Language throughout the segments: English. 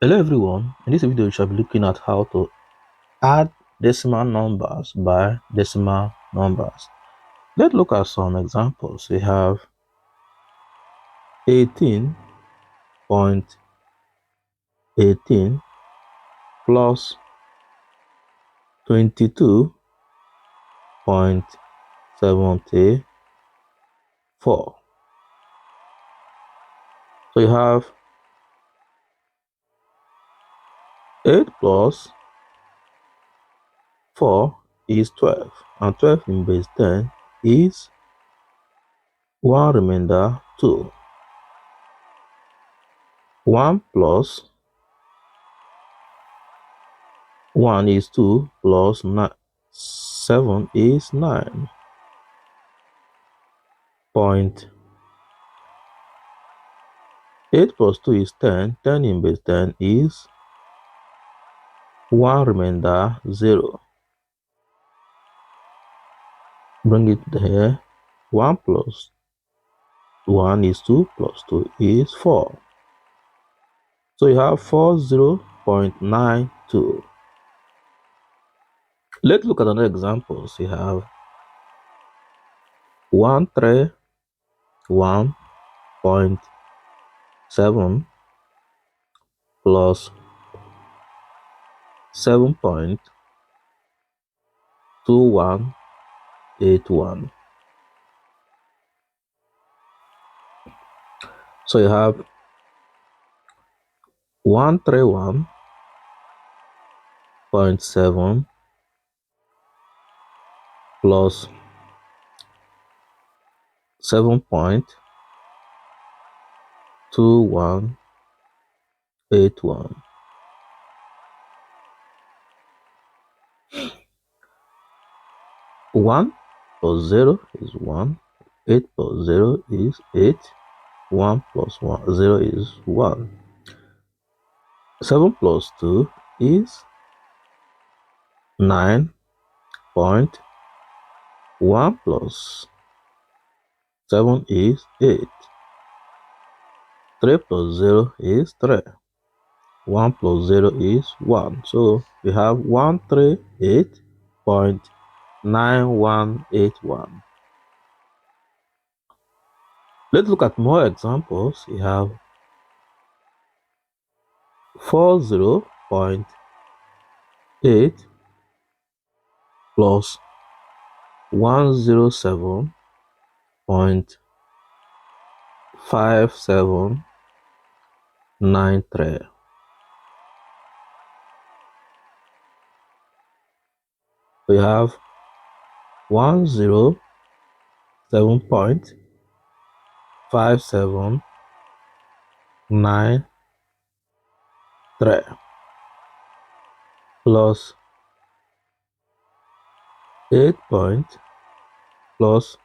Hello everyone, in this video we shall be looking at how to add decimal numbers by decimal numbers. Let's look at some examples. We have 18.18 plus 22.74. So you have 8 plus 4 is 12, and 12 in base 10 is 1 remainder 2. 1 plus 1 is 2 plus 7 is 9. 8 plus 2 is 10. 10 in base 10 is 1 remainder 0. Bring it here. 1 plus 1 is 2 plus 2 is 4. So you have 40.92. Let's look at another example. So you have 131.7 plus 7.2181. So you have 131.7 plus 7.2181. 1 plus 0 is 1. 8 plus 0 is 8. 1 plus 0 is 1. 7 plus 2 is 9. 1 plus 7 is 8. 3 plus 0 is 3. 1 plus 0 is 1. So we have 138.9181. Let's look at more examples. We have 40.8 plus 107.5793. We have 107.5793 plus 8 plus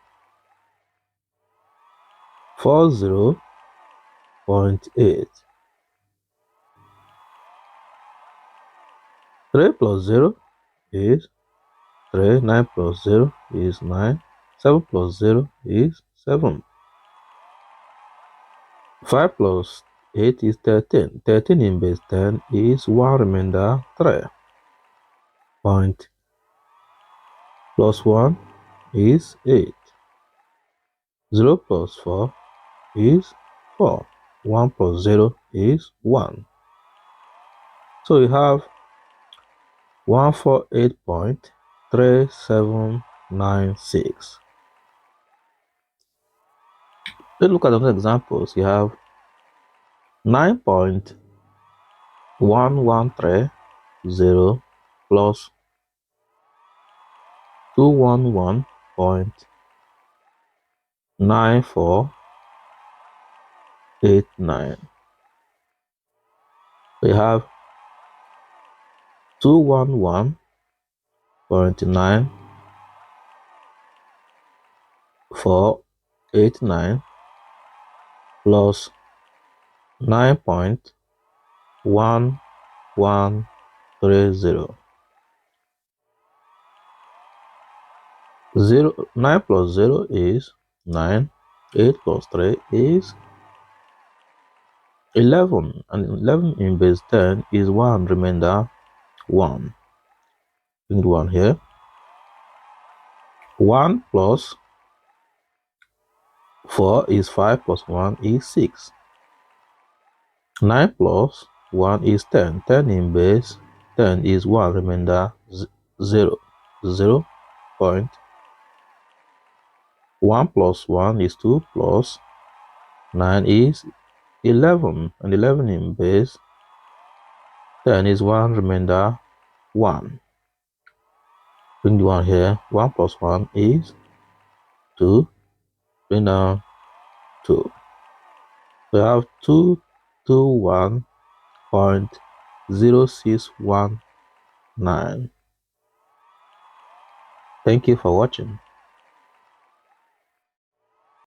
40.8. 3 plus 0 is 3. 9 plus 0 is 9. 7 plus 0 is 7. 5 plus 8 is 13. 13 in base 10 is 1 remainder 3. Point plus 1 is 8. 0 plus 4 is 4. 1 plus 0 is 1. So we have 148.3796. Let's look at another examples. You have 9.1130 plus 211.9489. We have 211.9489 plus 9.1130. 9 plus 0 is 9. 8 plus 3 is 11 and 11 in base 10 is 1 remainder 1. Bring the 1 here. 1 plus 4 is 5 plus 1 is 6. 9 plus 1 is 10. 10 in base 10 is 1 remainder 0. 0 point. 1 plus 1 is 2 plus 9 is 11. And 11 in base 10 is 1 remainder 1. Bring the 1 here. 1 plus 1 is 2. Bring down 2. We have 221.0619. Thank you for watching.